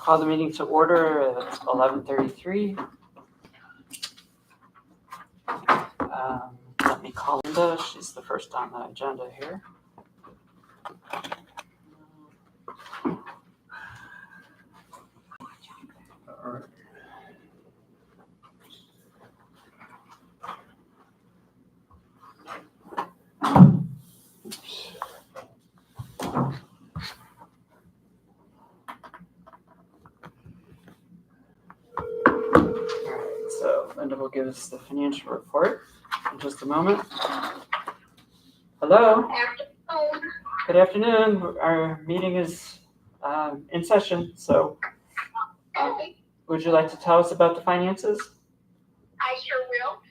call the meeting to order at 11:33. Let me call Linda. She's the first on the agenda here. All right. So Linda will give us the financial report in just a moment. Hello. Good afternoon. Our meeting is in session. So would you like to tell us about the finances? I sure will.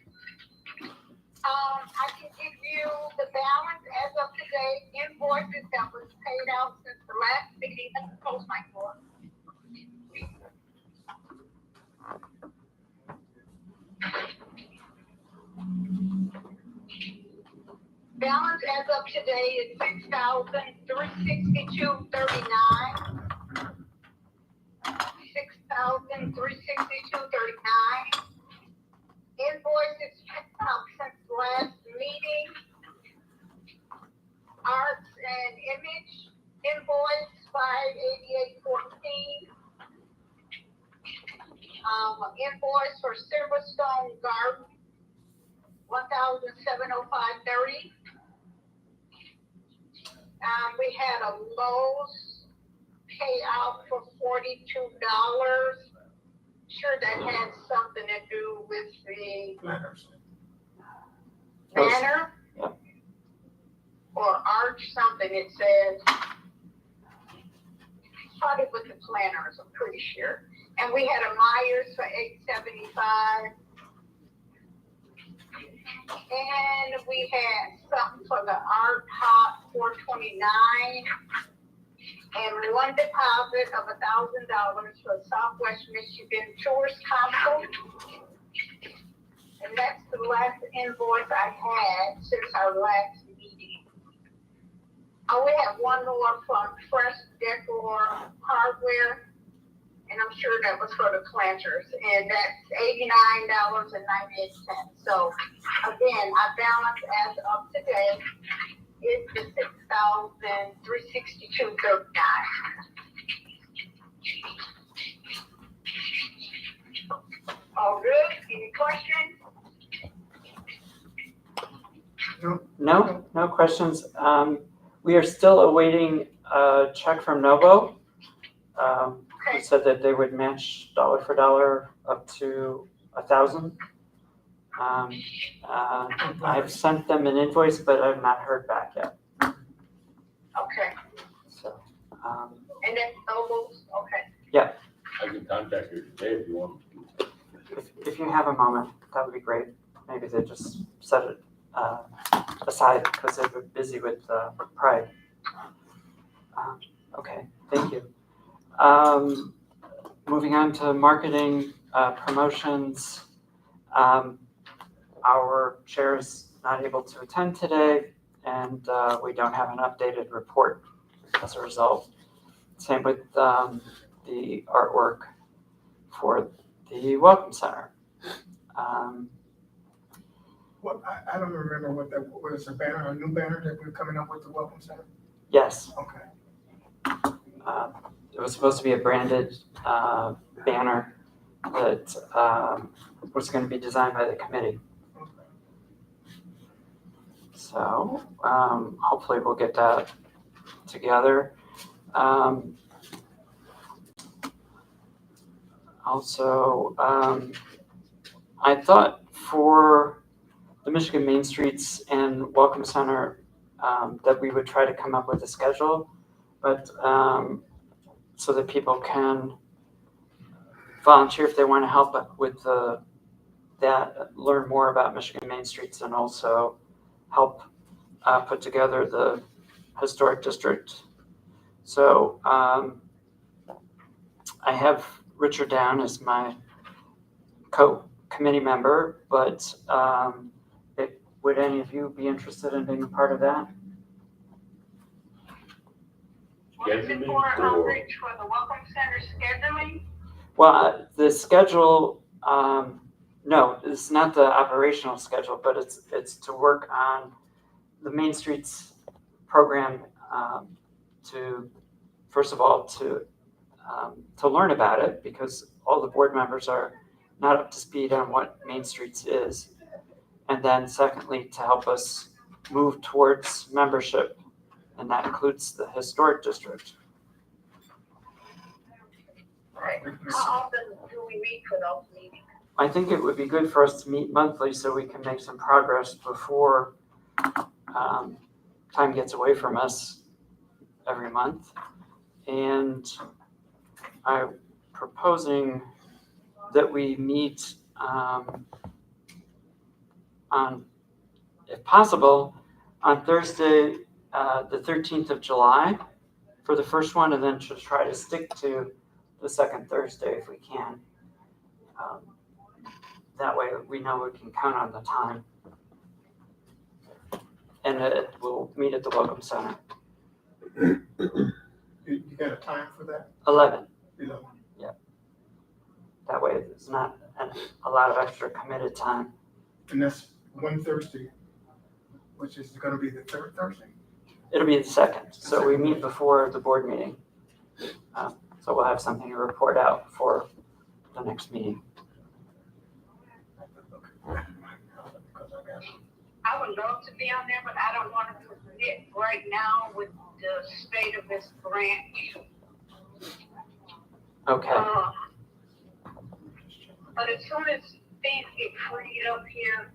I can give you the balance as of today, invoices that was paid out since the last meeting. Let me close my door. Balance as of today is $6,362.39. $6,362.39. Invoices checked out since last meeting. Arts and Image invoice 588.14. Invoice for Silverstone Garden 1,705.30. We had a Lowe's payout for $42. Sure, that had something to do with the banner or arch something. It says started with the planners, I'm pretty sure. And we had a Myers for $875. And we had something for the Art Hot $429. And one deposit of $1,000 for Southwest Michigan Tourist Council. And that's the last invoice I had since our last meeting. We have one more from Fresh Decor Hardware. And I'm sure that was for the planters. And that's $89.98. So again, our balance as of today is the $6,362.39. All good? Any questions? No questions. We are still awaiting a check from Novo. They said that they would match dollar for dollar up to $1,000. I've sent them an invoice, but I've not heard back yet. Okay. So, And then Nobles, okay. Yeah. I can contact her today if you want. If you have a moment, that would be great. Maybe they just set it aside because they were busy with Pride. Okay, thank you. Moving on to marketing, promotions. Our chair is not able to attend today, and we don't have an updated report as a result. Same with the artwork for the Welcome Center. I don't remember what that was. A banner, a new banner that we're coming up with the Welcome Center. Yes. Okay. It was supposed to be a branded banner that was going to be designed by the committee. So hopefully we'll get that together. Also, I thought for the Michigan Main Streets and Welcome Center that we would try to come up with a schedule, but so that people can volunteer if they want to help with that, learn more about Michigan Main Streets, and also help put together the historic district. So I have Richard down as my co-committee member, but would any of you be interested in being a part of that? What is it for outreach for the Welcome Center scheduling? Well, the schedule, no, it's not the operational schedule, but it's to work on the Main Streets program, to, first of all, to learn about it, because all the board members are not up to speed on what Main Streets is. And then secondly, to help us move towards membership, and that includes the historic district. Right. How often do we meet for those meetings? I think it would be good for us to meet monthly so we can make some progress before time gets away from us every month. And I'm proposing that we meet on, if possible, on Thursday, the 13th of July for the first one, and then to try to stick to the second Thursday if we can. That way we know we can count on the time. And it will meet at the Welcome Center. You got a time for that? 11. 11. That way there's not a lot of extra committed time. And that's one Thursday, which is gonna be the third Thursday. It'll be the second. So we meet before the board meeting. So we'll have something to report out for the next meeting. I would love to be on there, but I don't want to commit right now with the state of this branch. Okay. But as soon as things get freed up here,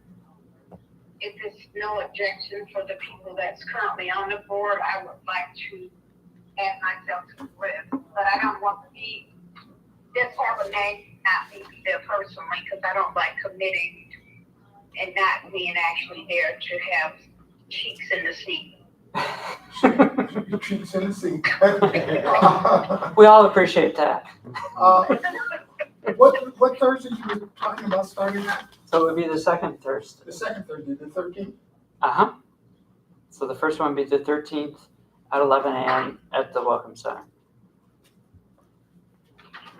if it's no objection for the people that's currently on the board, I would like to add myself to the list. But I don't want to be, just have a name, not be there personally, because I don't like committing and not being actually there to have cheeks in the seat. Cheeks in the seat. We all appreciate that. What Thursday you were talking about starting at? So it would be the second Thursday. The second Thursday, the 13th? Uh-huh. So the first one would be the 13th at 11 a.m. at the Welcome Center.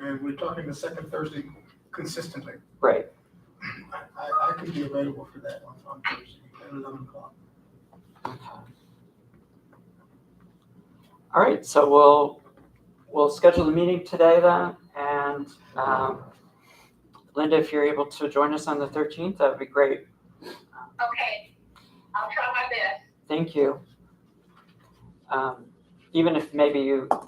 And we're talking the second Thursday consistently. Right. I could be available for that on Thursday at 11 o'clock. Okay. All right, so we'll schedule the meeting today then, and Linda, if you're able to join us on the 13th, that would be great. Okay, I'll try my best. Thank you. Even if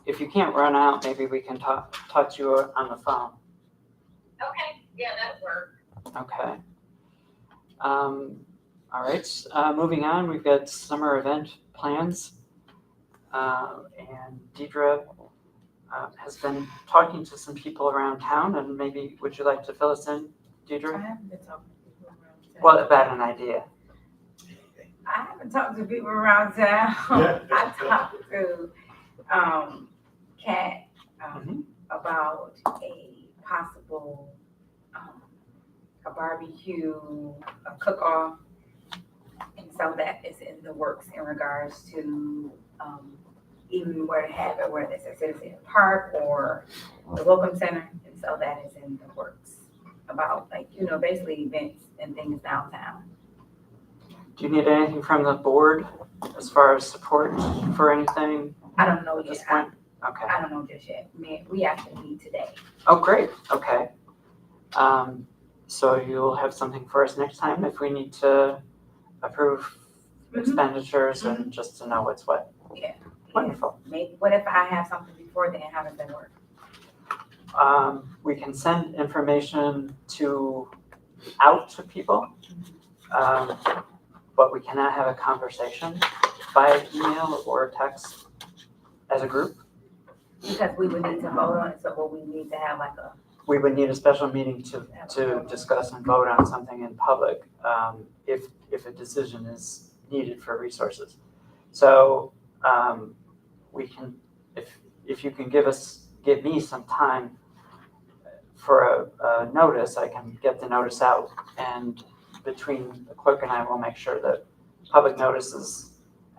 if you can't run out, maybe we can talk to you on the phone. Okay, yeah, that'll work. Okay. All right, moving on, we've got summer event plans. And Deidre has been talking to some people around town, and maybe would you like to fill us in, Deidre? I haven't been talking to people around town. Well, about an idea. I haven't talked to people around town. I talked to Kat about a possible a barbecue, a cook-off, and so that is in the works in regards to even where to have it, whether it's at Citizen Park or the Welcome Center, and so that is in the works about basically events and things downtown. Do you need anything from the board as far as support for anything I don't know at this yet. point? Okay. I don't know just yet. We actually meet today. Oh, great. Okay. So you'll have something for us next time if we need to approve expenditures and just to know what's what. Yeah. Wonderful. Maybe, what if I have something before then? How does that work? We can send information out to people, but we cannot have a conversation by email or text as a group. Because we would need to vote on it, so what we need to have We would need a special meeting to discuss and vote on something in public if a decision is needed for resources. So we can, if you can give me some time for a notice, I can get the notice out, and between the clerk and I will make sure that public notice is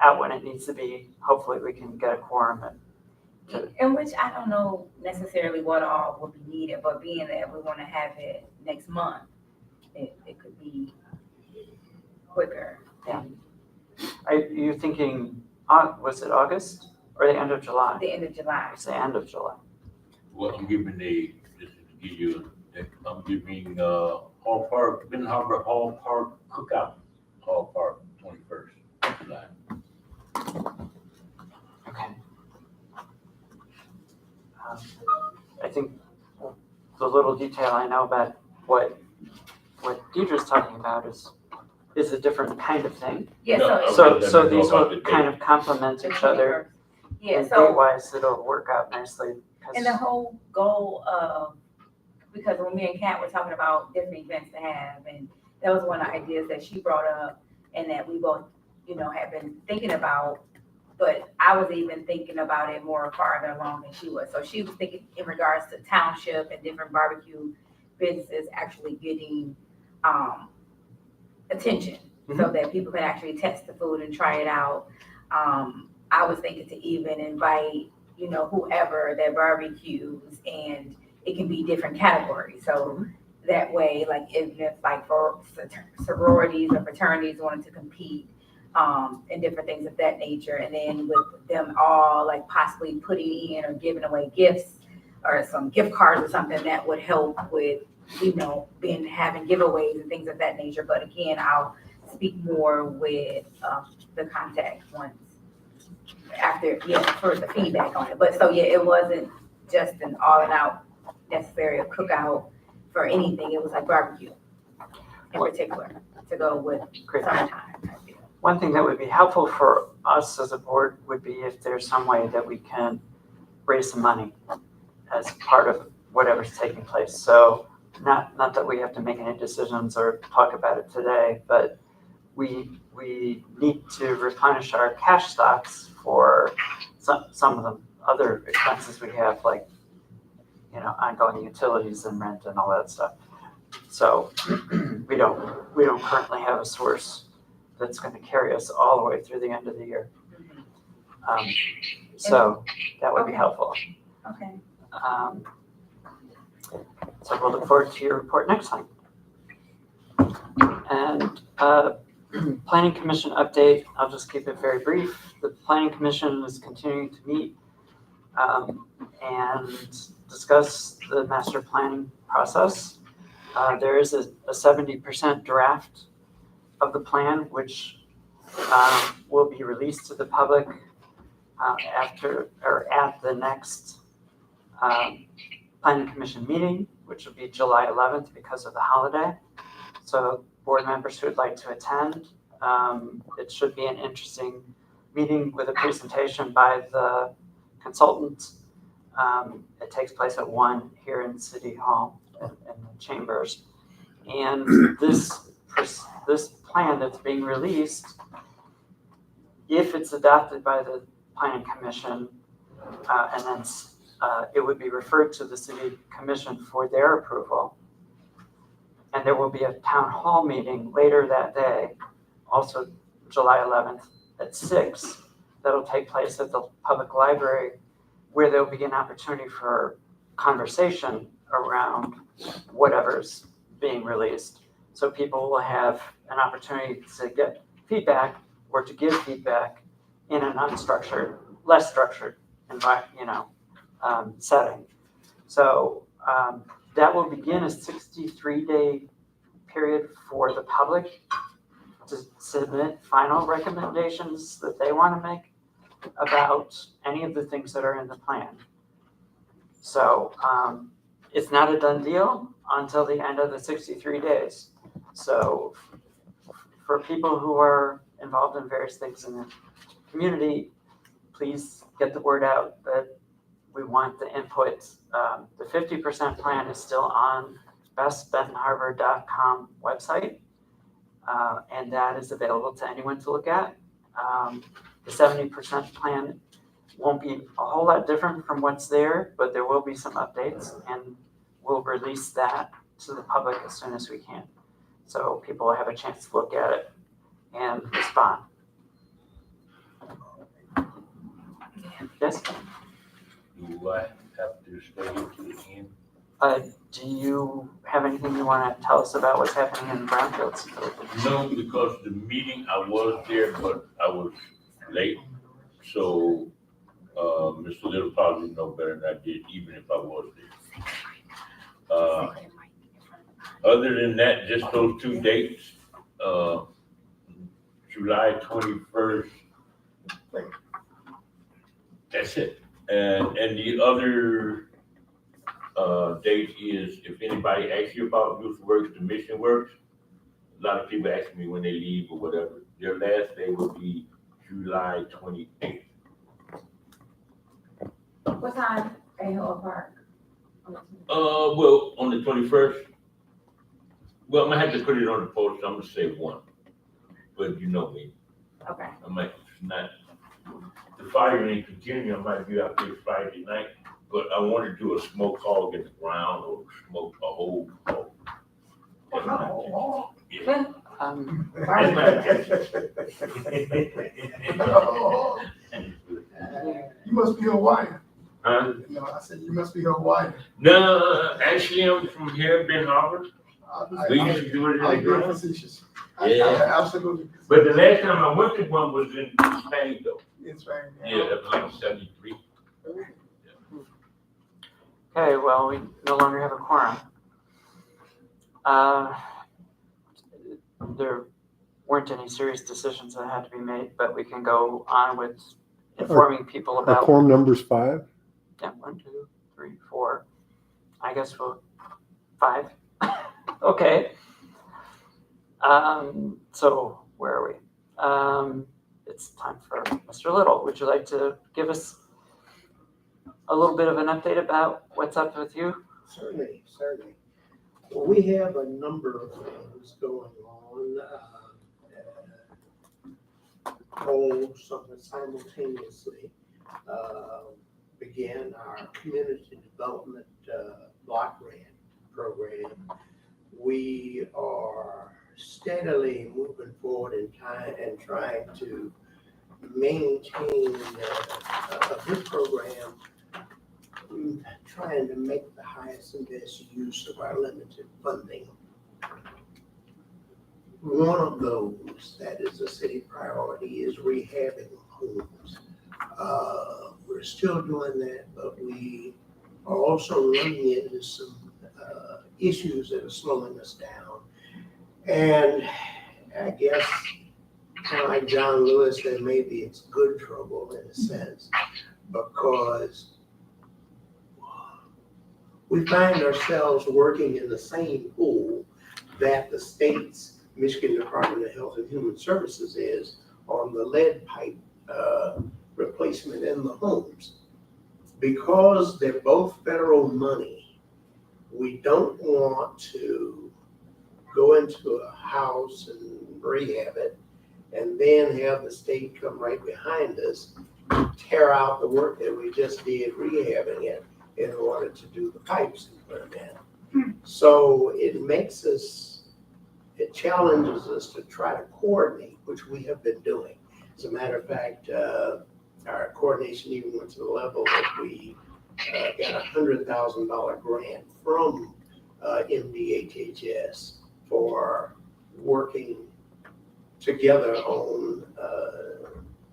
out when it needs to be. Hopefully we can get a quorum In which I don't know necessarily what all will be needed, but being that we want to have it next month, it could be quicker. Yeah. Are you thinking, was it August or the end of July? The end of July. It's the end of July. Well, I'm giving just to give you, I'm giving, Hall Park, Ben Harbor Hall Park Cookout, Hall Park, 21st July. Okay. I think the little detail I know about what Deidre's talking about is a different kind of thing. Yeah, No, so. So let me know these about will the kind date. of complement the each other. 21st. Yeah, And so, date-wise, it'll work out nicely. 'Cause- and the whole goal of, because when me and Kat were talking about different events to have, and that was one of the ideas that she brought up, and that we both, have been thinking about, but I was even thinking about it more farther along than she was. So she was thinking in regards to township and different barbecue businesses actually getting, attention, so that people can actually test the food and try it out. I was thinking to even invite, whoever that barbecues, and it can be different categories. So that way, like if like for sororities or fraternities wanted to compete, and different things of that nature, and then with them all like possibly putting in or giving away gifts or some gift cards or something that would help with, having giveaways and things of that nature. But again, I'll speak more with the contact once after, for the feedback on it. But so yeah, it wasn't just an all and out necessary cookout for anything. It was like barbecue in particular to go with Great. summertime. One thing that would be helpful for us as a board would be if there's some way that we can raise some money as part of whatever's taking place. So not that we have to make any decisions or talk about it today, but we need to replenish our cash stocks for some of the other expenses we have, like, ongoing utilities and rent and all that stuff. So we don't currently have a source that's going to carry us all the way through the end of the year. So that would be Okay. helpful. Okay. So we'll look forward to your report next time. And Planning Commission update, I'll just keep it very brief. The Planning Commission is continuing to meet and discuss the master planning process. There is a 70% draft of the plan, which will be released to the public after or at the next Planning Commission meeting, which will be July 11th because of the holiday. So board members who would like to attend, it should be an interesting meeting with a presentation by the consultant. It takes place at 1 here in City Hall in the chambers. And this plan that's being released, if it's adopted by the Planning Commission, and then it would be referred to the City Commission for their approval. And there will be a town hall meeting later that day, also July 11th at 6, that'll take place at the public library, where there'll be an opportunity for conversation around whatever's being released. So people will have an opportunity to get feedback or to give feedback in an unstructured, less structured setting. So that will begin a 63-day period for the public to submit final recommendations that they want to make about any of the things that are in the plan. So it's not a done deal until the end of the 63 days. So for people who are involved in various things in the community, please get the word out that we want the input. The 50% plan is still on bestbentonharbor.com website, and that is available to anyone to look at. The 70% plan won't be a whole lot different from what's there, but there will be some updates, and we'll release that to the public as soon as we can. So people will have a chance to look at it and respond. Yes? Do I have to stay here to the end? Do you have anything you want to tell us about what's happening in Brownfields? No, because the meeting, I was there, but I was late. So, Mr. Little probably know better than I did, even if I was there. Other than that, just those 2 dates, July 21st. That's it. And the other date is if anybody asks you about Youth Works, the Mission Works, a lot of people ask me when they leave or whatever. Their last day will be July 28th. What time at Hill Park? Well, on the 21st, well, I'm gonna have to put it on the post. I'm gonna say 1, but you know me. Okay. I might not, the fire ain't continuing, I might be out there Friday night, but I want to do a smoke hog in the ground or smoke a whole hog. That's my intention. Yeah. That's my intention. You must be Hawaiian. Huh? No, I said you must be Hawaiian. No, actually, I'm from here, Ben Harbor. We used to do it in I'm the being ground. facetious. Yeah. Absolutely. But the last time I went to one was in Spain though. It's right. Yeah, that was like 73. Okay, well, we no longer have a quorum. There weren't any serious decisions that had to be made, but we can go on with informing people Our about. quorum number's 5. Yeah, 1, 2, 3, 4. I guess we'll 5. Okay. So where are we? It's time for Mr. Little. Would you like to give us a little bit of an update about what's up with you? Certainly. Well, we have a number of things going on, all somewhat simultaneously. Began our community development block grant program. We are steadily moving forward in time and trying to maintain a good program, trying to make the highest and best use of our limited funding. One of those that is a city priority is rehabbing homes. We're still doing that, but we are also running into some issues that are slowing us down. And I guess kind of like John Lewis said, maybe it's good trouble in a sense, because we find ourselves working in the same pool that the state's Michigan Department of Health and Human Services is on the lead pipe replacement in the homes. Because they're both federal money, we don't want to go into a house and rehab it and then have the state come right behind us, tear out the work that we just did rehabbing it in order to do the pipes and put them in. So it challenges us to try to coordinate, which we have been doing. As a matter of fact, our coordination even went to the level that we got a $100,000 grant from MDHHS for working together on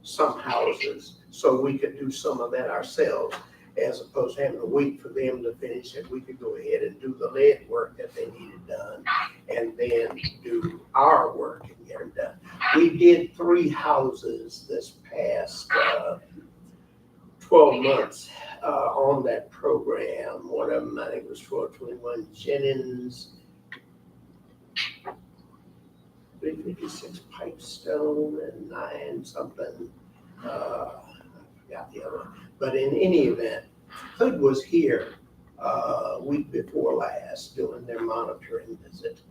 some houses so we could do some of that ourselves, as opposed to having to wait for them to finish it. We could go ahead and do the lead work that they needed done and then do our work and get them done. We did 3 houses this past 12 months on that program. One of them, I think, was 1221 Jennings, 356 Pipestone, and 9 something. I forgot the other one. But in any event, Hood was here week before last doing their monitoring visit.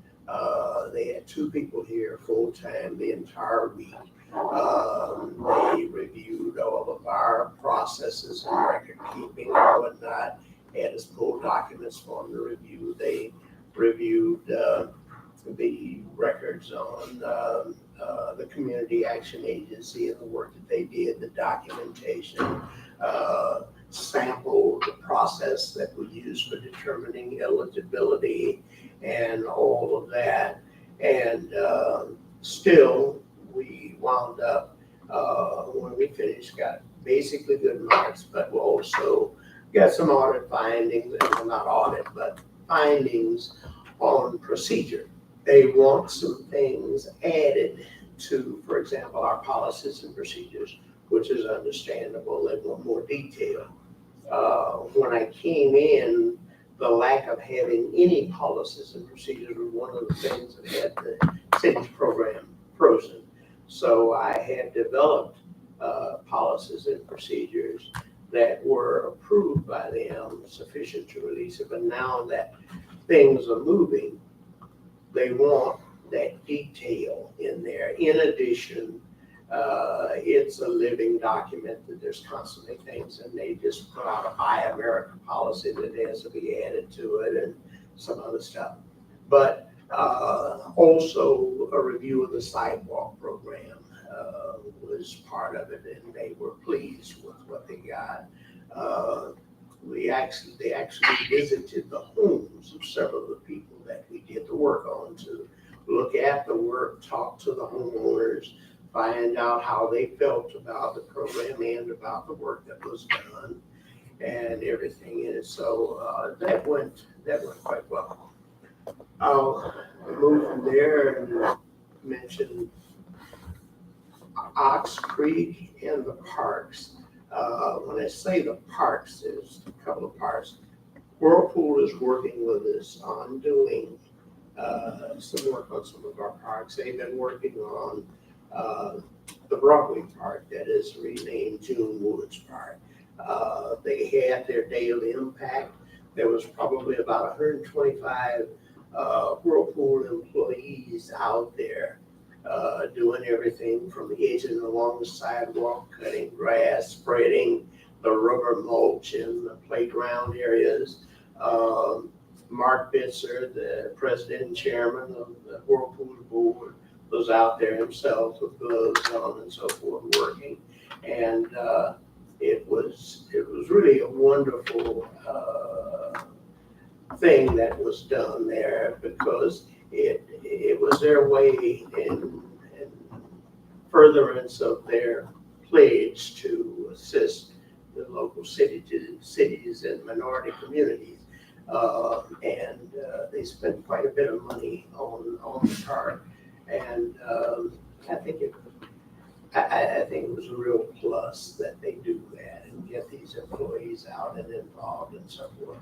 They had 2 people here full-time the entire week. They reviewed all of our processes and record keeping and whatnot, had us pull documents for them to review. They reviewed the records on the Community Action Agency and the work that they did, the documentation. sample the process that we use for determining eligibility and all of that. And still, we wound up, when we finished, got basically good marks, but we also got some audit findings, well, not audit, but findings on procedure. They want some things added to, for example, our policies and procedures, which is understandable. They want more detail. When I came in, the lack of having any policies and procedures was one of the things that had the city's program frozen. So I had developed policies and procedures that were approved by them, sufficient to release it. But now that things are moving, they want that detail in there. In addition, it's a living document that there's constantly things, and they just put out a Buy America policy that has to be added to it and some other stuff. But also a review of the sidewalk program was part of it, and they were pleased with what they got. They actually visited the homes of several of the people that we did the work on to look at the work, talk to the homeowners, find out how they felt about the program and about the work that was done and everything. And so that went quite well. I'll move from there and mention Ox Creek and the parks. When I say the parks, there's a couple of parks. Whirlpool is working with us on doing some work on some of our parks. They've been working on the Broadway Park that is renamed June Woods Park. They had their daily impact. There was probably about 125 Whirlpool employees out there doing everything from edging along the sidewalk, cutting grass, spreading the rubber mulch in the playground areas. Mark Bitzer, the president and chairman of the Whirlpool board, was out there himself with gloves on and so forth working. And it was really a wonderful thing that was done there, because it was their way in furtherance of their pledge to assist the local cities and minority communities. And they spent quite a bit of money on the park. And I think it was a real plus that they do that and get these employees out and involved and so forth.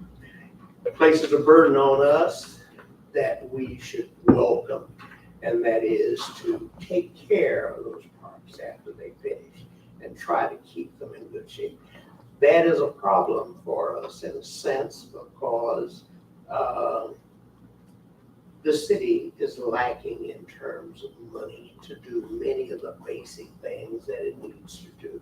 It places a burden on us that we should welcome, and that is to take care of those parks after they finish and try to keep them in good shape. That is a problem for us in a sense, because the city is lacking in terms of money to do many of the basic things that it needs to do.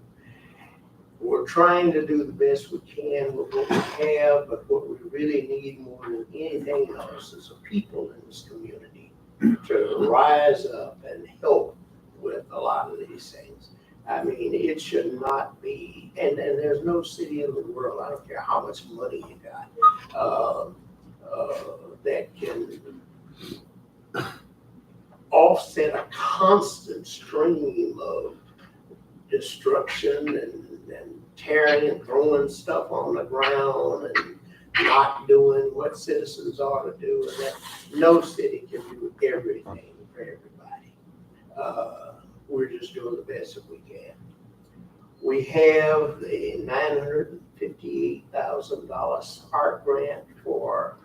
We're trying to do the best we can with what we have, but what we really need more than anything else is the people in this community to rise up and help with a lot of these things. I mean, it should not be, and there's no city in the world, I don't care how much money you got, that can offset a constant stream of destruction and tearing and throwing stuff on the ground and not doing what citizens ought to do. And that no city can do everything for everybody. We're just doing the best that we can. We have the $958,000 SPARK grant for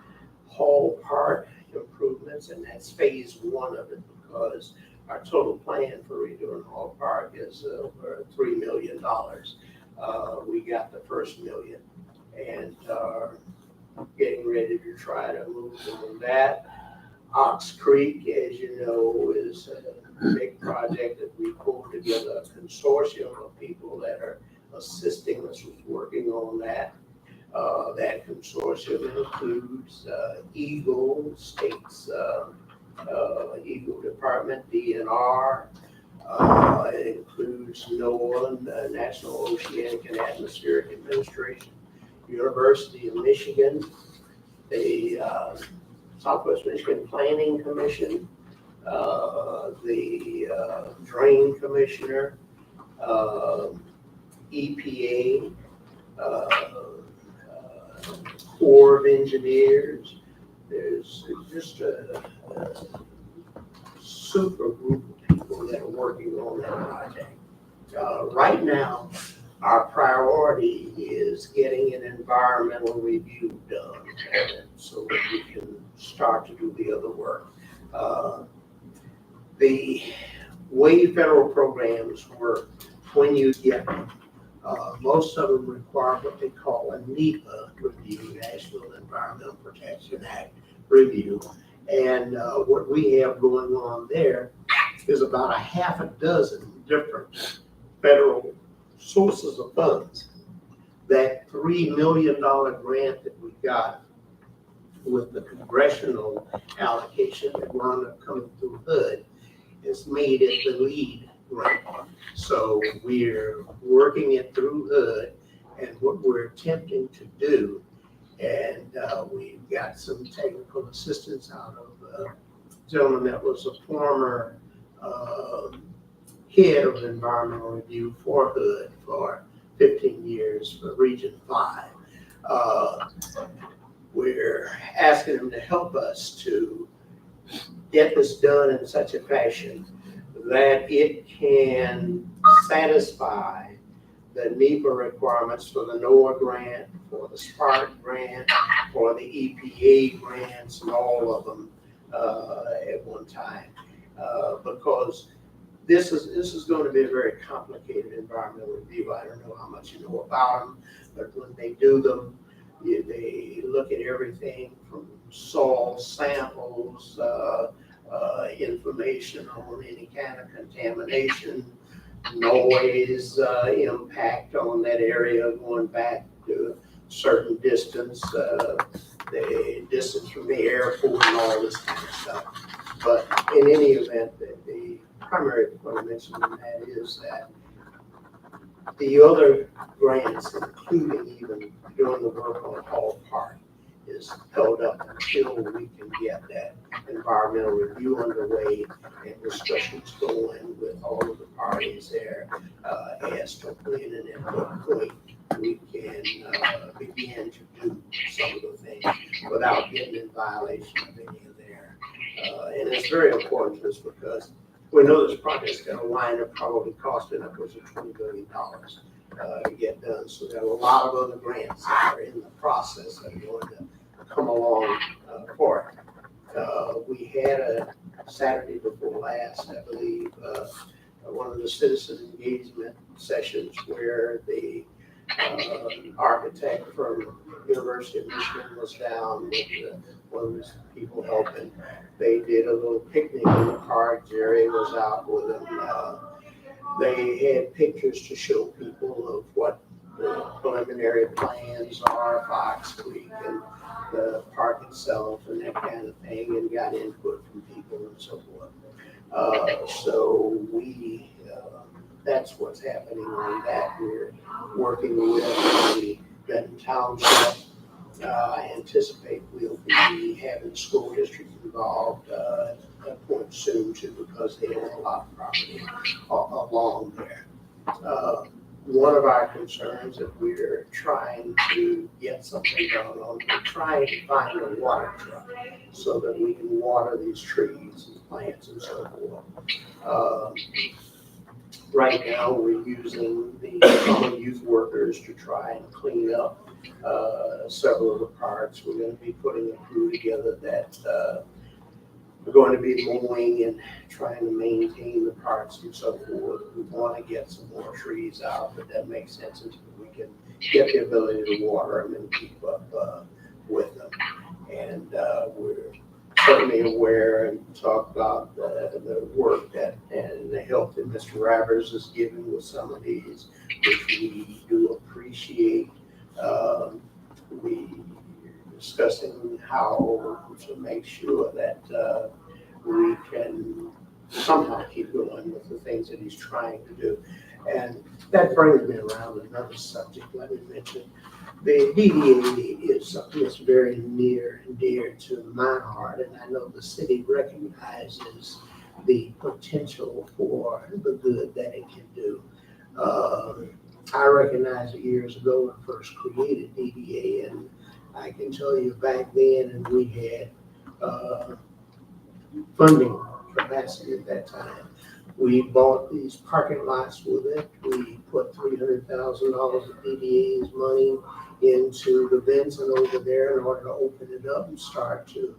Hall Park improvements, and that's phase one of it, because our total plan for redoing Hall Park is over $3 million. We got the first $1 million and are getting ready to try to move on that. Ox Creek, as you know, is a big project that we pulled together a consortium of people that are assisting us with working on that. That consortium includes Eagle States, Eagle Department, DNR, It includes NOAA, the National Oceanic and Atmospheric Administration, University of Michigan, the Southwest Michigan Planning Commission, the Drain Commissioner, EPA, Corps of Engineers. There's just a super group of people that are working on that project. Right now, our priority is getting an environmental review done so that we can start to do the other work. The way federal programs work, when you get them, most of them require what they call a NEPA review, National Environmental Protection Act review. And what we have going on there is about a half a dozen different federal sources of funds. That $3 million grant that we got with the congressional allocation that wound up coming through HUD has made it the lead grant. So we're working it through HUD, and what we're attempting to do, and we've got some technical assistance out of a gentleman that was a former head of environmental review for HUD for 15 years for Region 5. We're asking him to help us to get this done in such a fashion that it can satisfy the NEPA requirements for the NOAA grant, for the SPARK grant, for the EPA grants, and all of them at one time. Because this is going to be a very complicated environmental review. I don't know how much you know about them, but when they do them, they look at everything from soil samples, information on any kind of contamination, noise impact on that area going back to a certain distance, the distance from the airport and all this kind of stuff. But in any event, the primary point I mentioned in that is that the other grants, including even doing the work on Hall Park, is held up until we can get that environmental review underway and discussions going with all of the parties there as to when and at what point we can begin to do some of the things without getting in violation of any of their. And it's very important to us because we know this project's going to wind up probably costing upwards of $20 billion to get done. So there are a lot of other grants that are in the process that are going to come along for it. We had a Saturday before last, I believe, one of the citizen engagement sessions where the architect from University of Michigan was down with one of his people helping. They did a little picnic in the park. Jerry was out with them. They had pictures to show people of what the preliminary plans are, Fox Creek and the park itself and that kind of thing, and got input from people and so forth. So we, that's what's happening on that. We're working with the Benton Township. I anticipate we'll be having the school district involved at a point soon too, because they own a lot of property along there. One of our concerns that we're trying to get something done on, we're trying to find a water truck so that we can water these trees and plants and so forth. Right now, we're using the common youth workers to try and clean up several of the parks. We're going to be putting a crew together that we're going to be mowing and trying to maintain the parks and so forth. We want to get some more trees out, but that makes sense until we can get the ability to water them and keep up with them. And we're certainly aware and talk about the work that and the help that Mr. Ravers is giving with some of these, which we do appreciate. We discussing how to make sure that we can somehow keep going with the things that he's trying to do. And that brings me around to another subject. Let me mention, the DDA is something that's very near and dear to my heart, and I know the city recognizes the potential for the good that it can do. I recognized it years ago when I first created DDA, and I can tell you back then, and we had funding capacity at that time. We bought these parking lots with it. We put $300,000 of DDA's money into the Benson over there in order to open it up and start to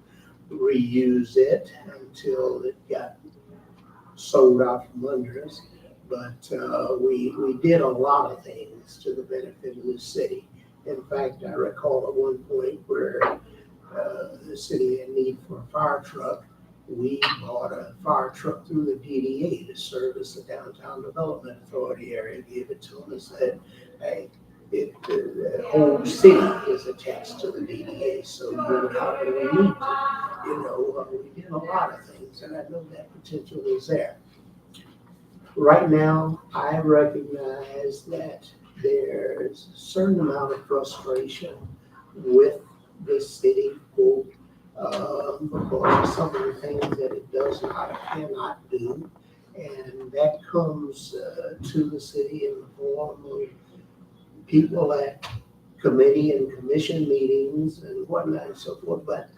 reuse it until it got sold out from under us. But we did a lot of things to the benefit of the city. In fact, I recall at one point where the city had need for a fire truck. We bought a fire truck through the DDA to service the Downtown Development Authority area, gave it to them and said, hey, the whole city is attached to the DDA, so you know, how do we need to? You know, we did a lot of things, and I know that potential is there. Right now, I recognize that there's a certain amount of frustration with the city because of some of the things that it does not or cannot do. And that comes to the city in the form of people at committee and commission meetings and whatnot and so forth. But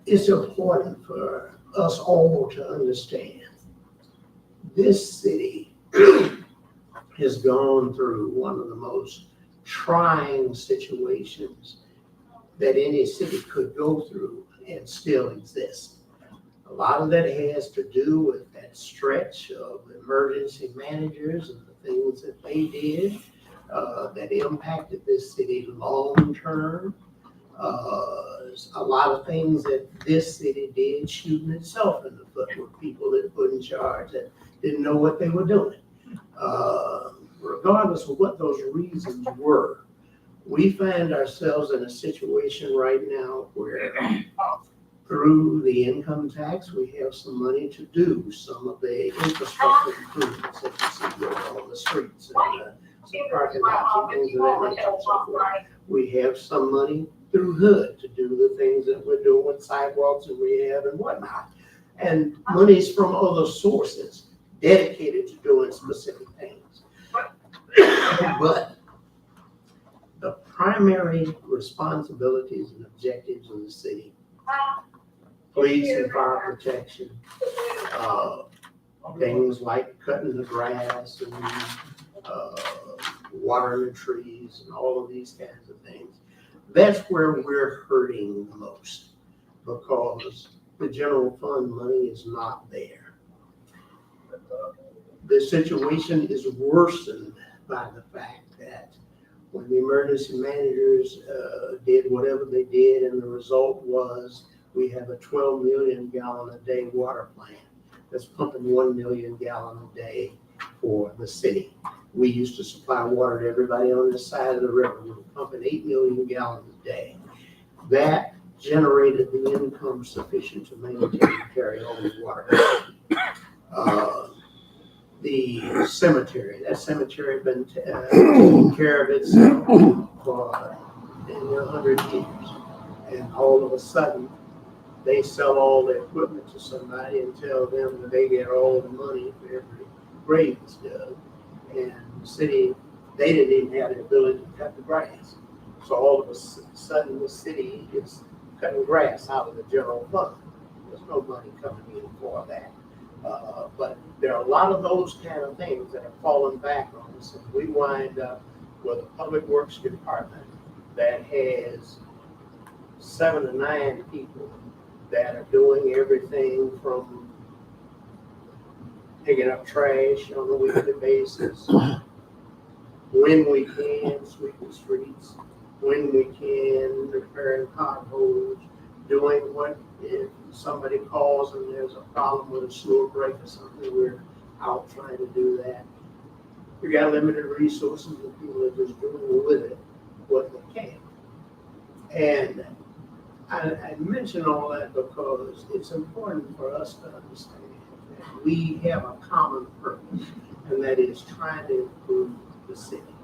it's important for us all to understand this city has gone through one of the most trying situations that any city could go through and still exist. A lot of that has to do with that stretch of emergency managers and the things that they did that impacted this city long-term. A lot of things that this city did shooting itself in the foot with people that put in charge that didn't know what they were doing. Regardless of what those reasons were, we find ourselves in a situation right now where through the income tax, we have some money to do some of the infrastructure improvements that you see going on the streets and some parking lots and things of that nature and so forth. We have some money through HUD to do the things that we're doing with sidewalks and rehab and whatnot. And monies from other sources dedicated to doing specific things. But the primary responsibilities and objectives of the city, police and fire protection, things like cutting the grass and watering the trees and all of these kinds of things. That's where we're hurting the most because the general fund money is not there. The situation is worsened by the fact that when the emergency managers did whatever they did, and the result was we have a 12 million gallon a day water plant that's pumping 1 million gallon a day for the city. We used to supply water to everybody on this side of the river. We were pumping 8 million gallons a day. That generated the income sufficient to maintain and carry on the water. The cemetery, that cemetery has been taking care of itself for 100 years. And all of a sudden, they sell all the equipment to somebody and tell them that they get all the money for every grave that's dug. And the city, they didn't even have the ability to cut the grass. So all of a sudden, the city is cutting grass out of the general fund. There's no money coming in for that. But there are a lot of those kind of things that are falling back on us. And we wind up with a public works department that has 7 to 9 people that are doing everything from picking up trash on a weekly basis, when we can, sweeping streets, when we can, repairing potholes, doing what if somebody calls and there's a problem with a sewer break or something, we're out trying to do that. We got limited resources and people are just doing with it what they can. And I mention all that because it's important for us to understand that we have a common purpose, and that is trying to improve the city.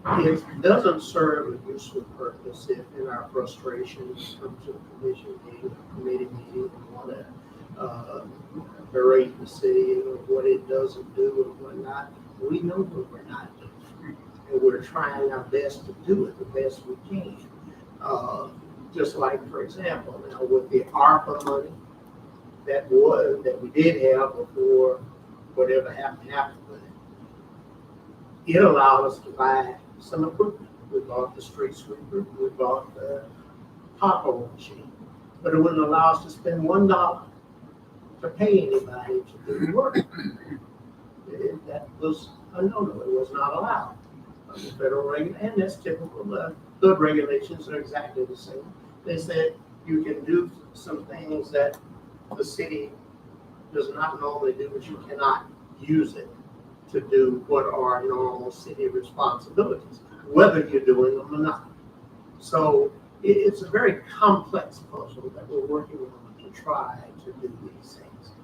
It doesn't serve a useful purpose if in our frustration in terms of commission meeting, committee meeting, and want to berate the city of what it doesn't do and whatnot. We know what we're not doing, and we're trying our best to do it the best we can. Just like, for example, now with the ARPA money that we did have before whatever happened with it, it allowed us to buy some equipment. We bought the street sweeper, we bought the pothole machine, but it wouldn't allow us to spend $1 to pay anybody to do the work. That was a no-no. It was not allowed under federal regulation, and that's typical. Good regulations are exactly the same. They said you can do some things that the city does not normally do, but you cannot use it to do what are normal city responsibilities, whether you're doing them or not. So it's a very complex puzzle that we're working on to try to do these things.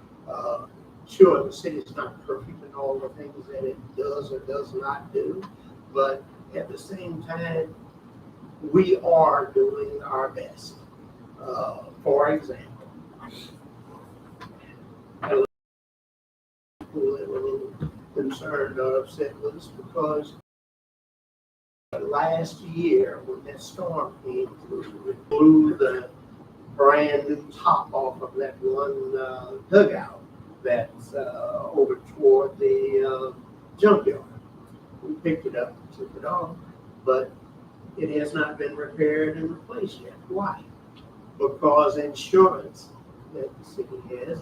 Sure, the city is not perfect in all the things that it does or does not do, but at the same time, we are doing our best. For example, people that were a little concerned or upset with us because last year when that storm came through, it blew the brand new top off of that one dugout that's over toward the junkyard. We picked it up, took it off, but it has not been repaired and replaced yet. Why? Because insurance that the city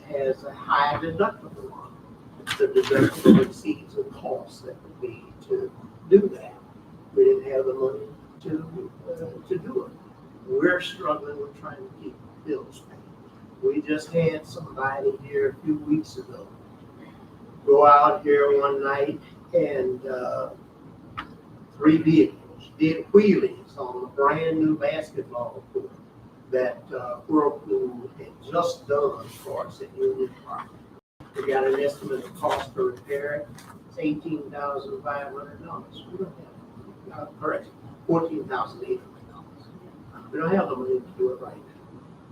has a high deductible on it. The deductible exceeds the cost that would be to do that. We didn't have the money to do it. We're struggling with trying to keep bills paid. We just had somebody here a few weeks ago go out here one night and 3 vehicles did wheelies on a brand new basketball court that Whirlpool had just done for us at Union Park. We got an estimate of cost to repair it. It's $18,500. We don't have, correct, $14,800. We don't have the money to do it right now.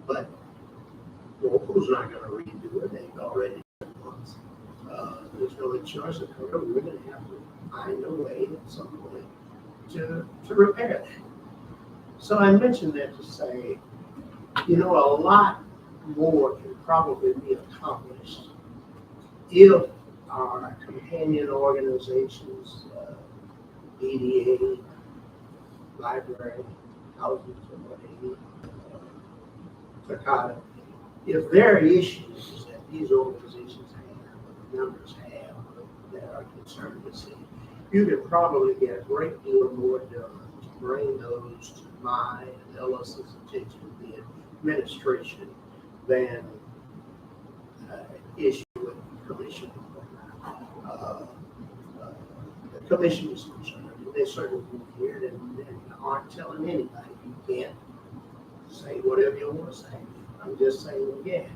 But Whirlpool's not going to redo it. They've already done it once. There's no insurance to cover it. We're going to have to find a way at some point to repair that. So I mentioned that to say, a lot more can probably be accomplished if our companion organizations, EDA, library, housing, Takata, if there are issues that these organizations have, members have, that are concerned with the city, you could probably get a great deal more done to bring those to my and Ellis's attention, the administration, than issue with the commission. The commission is concerned. They certainly hear it and aren't telling anybody you can't say whatever you want to say. I'm just saying again,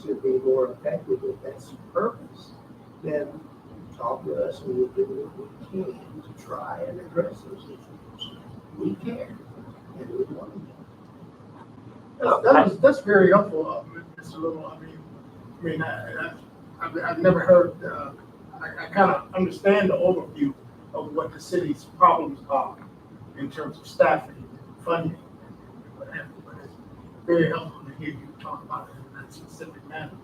to be more effective if that's the purpose, then talk to us and we'll do what we can to try and address those issues. We care and we want to. That's very helpful, Mr. Little. I've never heard. I kind of understand the overview of what the city's problems are in terms of staffing, funding, and what have you. But it's very helpful to hear you talk about it in that specific manner.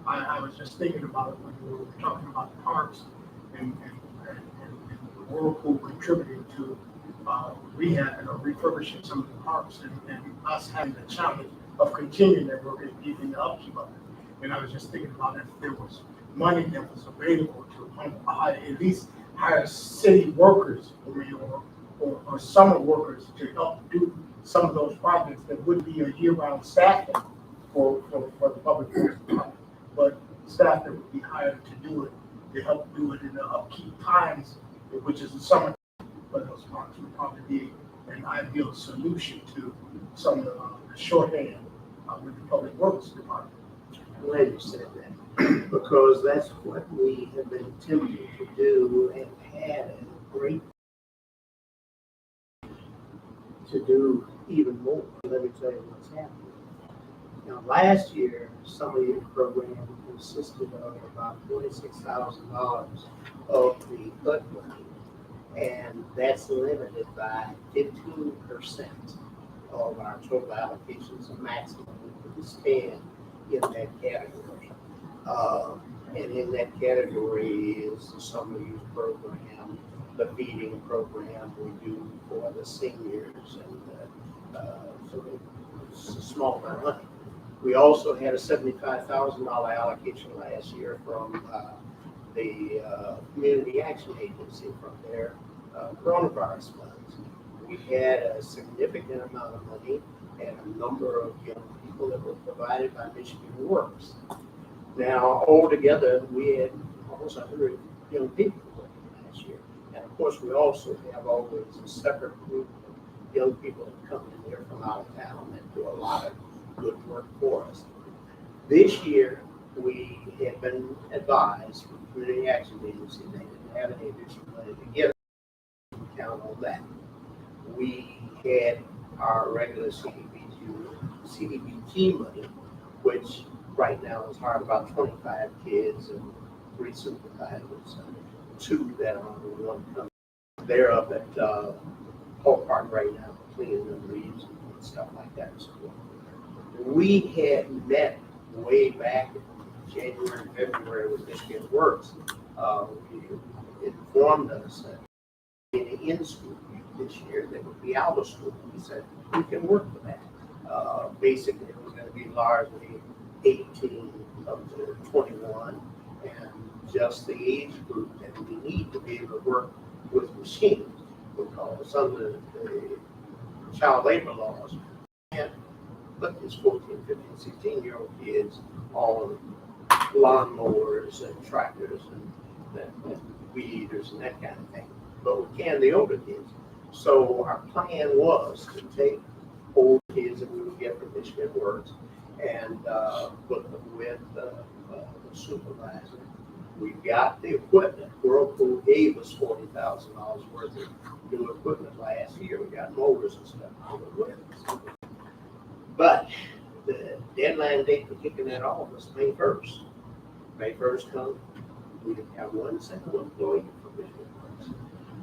I was just thinking about it when we were talking about the parks and Whirlpool contributing to rehab or refurbishing some of the parks and us having the challenge of continuing that work and keeping the upkeep of it. And I was just thinking about if there was money that was available to at least hire city workers or summer workers to help do some of those projects that would be a year-round staffing for the public works department, but staff that would be hired to do it, to help do it in the upkeep times, which is the summer, but those parks would probably be an an ideal solution to some of the shorthand with the Public Works Department. I'm glad you said that, because that's what we have been attempting to do and had a great to do even more. Let me tell you what's happening. Now, last year, some of your program consisted of about $46,000 of the HUD money, and that's limited by 15% of our total allocations, the maximum we can spend in that category. And in that category is the summer youth program, the feeding program we do for the seniors, and so it's a small amount of money. We also had a $75,000 allocation last year from the Community Action Agency from their coronavirus funds. We had a significant amount of money and a number of young people that were provided by Michigan Works. Now, altogether, we had almost 100 young people working last year. And of course, we also have always a separate group of young people that come in here from out of town that do a lot of good work for us. This year, we have been advised from the Community Action Agency they didn't have any additional money to give us. Count on that. We had our regular CDBG money, which right now is hard about 25 kids and 3 supervisors, and 2 that are on the one company. They're up at Polk Park right now, cleaning the leaves and stuff like that. So we had met way back in January and February with Michigan Works. He informed us that in the in-school this year, they would be out of school. We said, we can work with that. Basically, it was going to be largely 18 up to 21, and just the age group that we need to be able to work with machines, because under the child labor laws, and put these 14, 15, 16-year-old kids on lawnmowers and tractors and weed eaters and that kind of thing. But we can the older kids. So our plan was to take old kids that we would get from Michigan Works and put them with the supervisor. We got the equipment. Whirlpool gave us $40,000 worth of new equipment last year. We got motors and stuff on the with. But the deadline date for kicking that off was May 1st. May 1st comes, we didn't have one single employee from Michigan Works.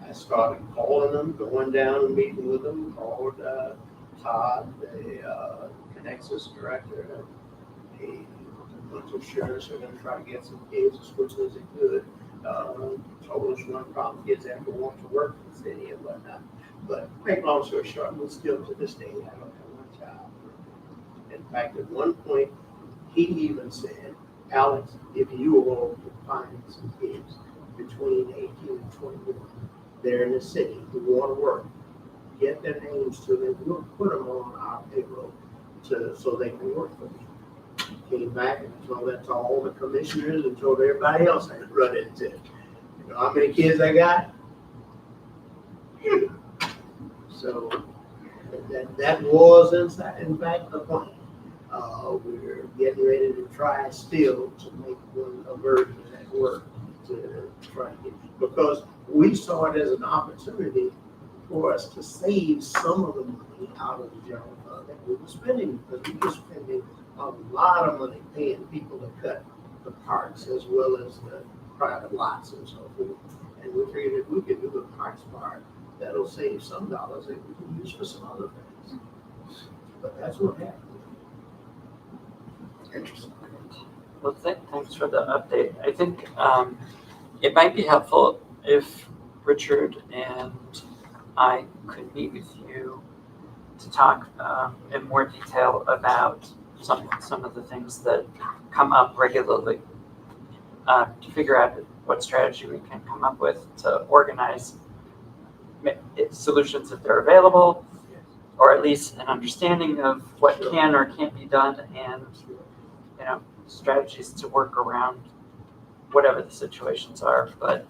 I started calling them, going down and meeting with them, called Todd, the Connexus director, a bunch of sheriffs are going to try to get some kids as quickly as they could. Told us one problem, kids have to want to work in the city and whatnot. But make long story short, we still to this day, I don't have one child. In fact, at one point, he even said, Alex, if you all could find some kids between 18 and 21, they're in the city who want to work, get their names to them, we'll put them on our payroll so they can work for me. Came back and told that to all the commissioners and told everybody else I had run into. You know how many kids I got? So that was in fact the plan. We're getting ready to try still to make a version of that work to try to get, because we saw it as an opportunity for us to save some of the money out of the general fund that we were spending, because we were spending a lot of money paying people to cut the parks as well as the private lots and so forth. And we figured if we could do the parks part, that'll save some dollars that we can use for some other things. But that's what happened. Interesting. Well, thanks for the update. I think it might be helpful if Richard and I could meet with you to talk in more detail about some of the things that come up regularly, to figure out what strategy we can come up with to organize solutions if they're available, or at least an understanding of what can or can't be done, and strategies to work around whatever the situations are. But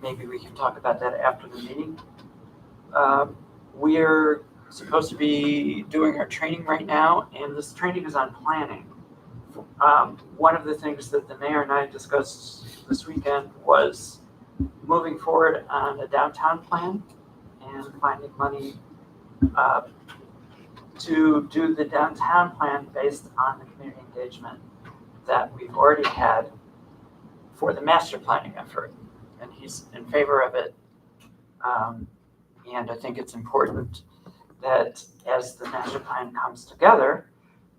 maybe we can talk about that after the meeting. we're supposed to be doing our training right now, and this training is on planning. One of the things that the mayor and I discussed this weekend was moving forward on a downtown plan and finding money to do the downtown plan based on the community engagement that we've already had for the master planning effort. And he's in favor of it. And I think it's important that as the master plan comes together,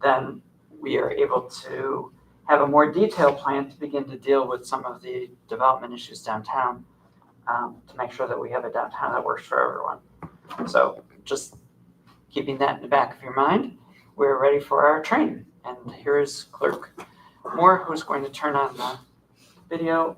then we are able to have a more detailed plan to begin to deal with some of the development issues downtown, to make sure that we have a downtown that works for everyone. So just keeping that in the back of your mind, we're ready for our training. And here is Clerk Moore, who's going to turn on the video